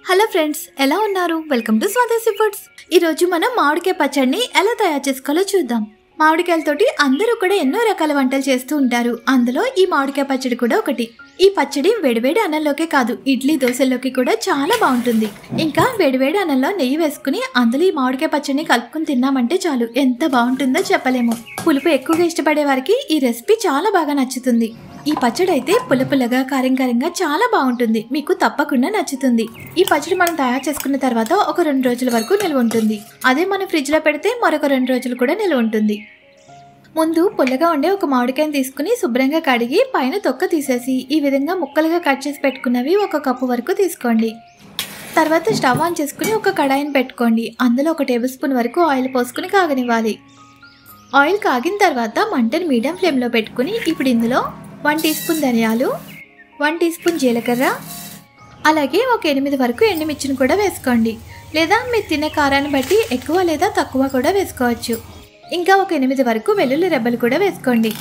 Hello friends, ఎలా ఉన్నారు? Welcome to స్వదేశీ ఫుడ్స్. ఈ రోజు మనం మామిడికాయ పచ్చడిని ఎలా తయారు చేసుకోవాలో చూద్దాం. మామిడికాయలతోటి అందరూ కూడా ఎన్నో రకాల వంటలు చేస్తూ ఉంటారు. అందులో ఈ మామిడికాయ పచ్చడి కూడా ఒకటి. ఈ పచ్చడి వేడివేడి అన్నంలోకే కాదు, ఇడ్లీ దోశల్లోకి కూడా చాలా బాగుంటుంది. ఇంకా వేడివేడి అన్నంలో నెయ్యి వేసుకుని అందులో ఈ మామిడికాయ పచ్చడిని కలుపుకుని తిన్నామంటే చాలు, ఎంత బాగుంటుందో చెప్పలేము. పులుపు ఎక్కువగా ఇష్టపడే వారికి ఈ రెసిపీ చాలా బాగా నచ్చుతుంది. ఈ పచ్చడి అయితే పుల్లపుల్లగా కారంగా చాలా బాగుంటుంది. మీకు తప్పకుండా నచ్చుతుంది. ఈ పచ్చడి మనం తయారు చేసుకున్న తర్వాత ఒక 2 రోజుల వరకు నిల్వ ఉంటుంది. అదే మనం ఫ్రిడ్జ్ లో పెడితే మరొక 2 రోజులు కూడా నిల్వ ఉంటుంది. ముందు పుల్లగా ఉండే ఒక మామిడికాయని తీసుకుని శుభ్రంగా కడిగి పైన తొక్క తీసేసి ఈ విధంగా ముక్కలుగా కట్ చేసి పెట్టుకున్నవి 1 కప్పు వరకు తీసుకోండి. తర్వాత స్టవ్ ఆన్ చేసుకుని ఒక కడాయిని పెట్టుకోండి. అందులో 1 టేబుల్ స్పూన్ వరకు ఆయిల్ పోసుకుని కాగనివ్వాలి. ఆయిల్ కాగిన తర్వాత మంటను మీడియం ఫ్లేమ్ లో పెట్టుకుని ఇప్పుడు ఇందులో 1 టీ స్పూన్ ధనియాలు, 1 టీ స్పూన్ జీలకర్ర, అలాగే ఒక 8 వరకు ఎండుమిర్చిని కూడా వేసుకోండి. లేదా మీరు తినే కారాన్ని బట్టి ఎక్కువ లేదా తక్కువ కూడా వేసుకోవచ్చు. ఇంకా ఒక 8 వరకు వెల్లుల్లి రెబ్బలు కూడా వేసుకోండి.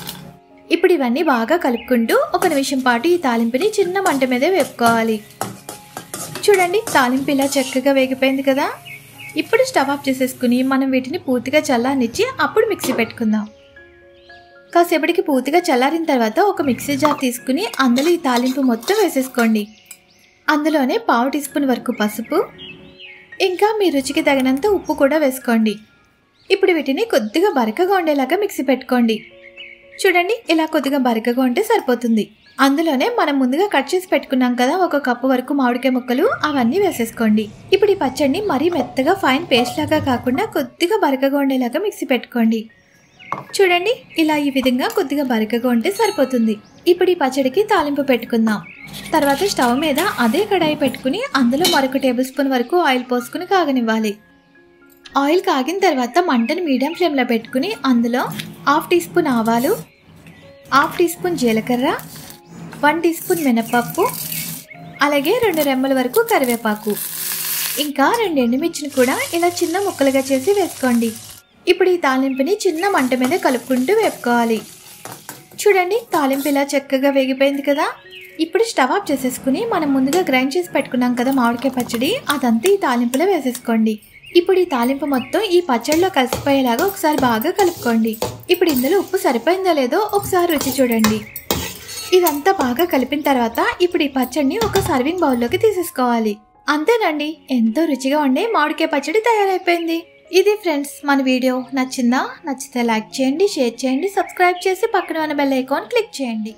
ఇప్పుడు ఇవన్నీ బాగా కలుపుకుంటూ 1 నిమిషం పాటు ఈ తాలింపుని చిన్న మంట మీదే వేపుకోవాలి. చూడండి, తాలింపు ఇలా చక్కగా వేగిపోయింది కదా. ఇప్పుడు స్టవ్ ఆఫ్ చేసేసుకుని మనం వీటిని పూర్తిగా చల్లారనిచ్చి అప్పుడు మిక్సీ పెట్టుకుందాం. కాసేపటికి పూర్తిగా చల్లారిన తర్వాత ఒక మిక్సీ జార్ తీసుకుని అందులో ఈ తాలింపు మొత్తం వేసేసుకోండి. అందులోనే 1/2 టీ స్పూన్ వరకు పసుపు, ఇంకా మీ రుచికి తగినంత ఉప్పు కూడా వేసుకోండి. ఇప్పుడు వీటిని కొద్దిగా బరకగా ఉండేలాగా మిక్సీ పెట్టుకోండి. చూడండి, ఇలా కొద్దిగా బరకగా ఉంటే సరిపోతుంది. అందులోనే మనం ముందుగా కట్ చేసి పెట్టుకున్నాం కదా 1 కప్పు వరకు మామిడికాయ ముక్కలు, అవన్నీ వేసేసుకోండి. ఇప్పుడు ఈ పచ్చడిని మరీ మెత్తగా ఫైన్ పేస్ట్ లాగా కాకుండా కొద్దిగా బరకగా ఉండేలాగా మిక్సీ పెట్టుకోండి. చూడండి, ఇలా ఈ విధంగా కొద్దిగా బరకగా ఉంటే సరిపోతుంది. ఇప్పుడు ఈ పచ్చడికి తాలింపు పెట్టుకుందాం. తర్వాత స్టవ్ మీద అదే కడాయి పెట్టుకుని అందులో మరొక టేబుల్ స్పూన్ వరకు ఆయిల్ పోసుకుని కాగనివ్వాలి. ఆయిల్ కాగిన తర్వాత మంటను మీడియం ఫ్లేమ్లో పెట్టుకుని అందులో 1/2 టీ స్పూన్ ఆవాలు, 1/2 టీ స్పూన్ జీలకర్ర, 1 టీ స్పూన్ మినపప్పు, అలాగే 2 రెమ్మల వరకు కరివేపాకు, ఇంకా 2 ఎండుమిర్చిని కూడా ఇలా చిన్న ముక్కలుగా చేసి వేసుకోండి. ఇప్పుడు ఈ తాలింపుని చిన్న మంట మీద కలుపుకుంటూ వేపుకోవాలి. చూడండి, తాలింపు ఇలా చక్కగా వేగిపోయింది కదా. ఇప్పుడు స్టవ్ ఆఫ్ చేసేసుకుని మనం ముందుగా గ్రైండ్ చేసి పెట్టుకున్నాం కదా మామిడికాయ పచ్చడి, అదంతా ఈ తాలింపులో వేసేసుకోండి. ఇప్పుడు ఈ తాలింపు మొత్తం ఈ పచ్చడిలో కలిసిపోయేలాగా ఒకసారి బాగా కలుపుకోండి. ఇప్పుడు ఇందులో ఉప్పు సరిపోయిందో లేదో ఒకసారి రుచి చూడండి. ఇదంతా బాగా కలిపిన తర్వాత ఇప్పుడు ఈ పచ్చడిని ఒక సర్వింగ్ బౌల్లోకి తీసేసుకోవాలి. అంతేనండి, ఎంతో రుచిగా ఉండే మామిడికాయ పచ్చడి తయారైపోయింది. ఇది ఫ్రెండ్స్ మన వీడియో. నచ్చిందా? నచ్చితే లైక్ చేయండి, షేర్ చేయండి, సబ్స్క్రైబ్ చేసి పక్కన ఉన్న బెల్ ఐకాన్ క్లిక్ చేయండి.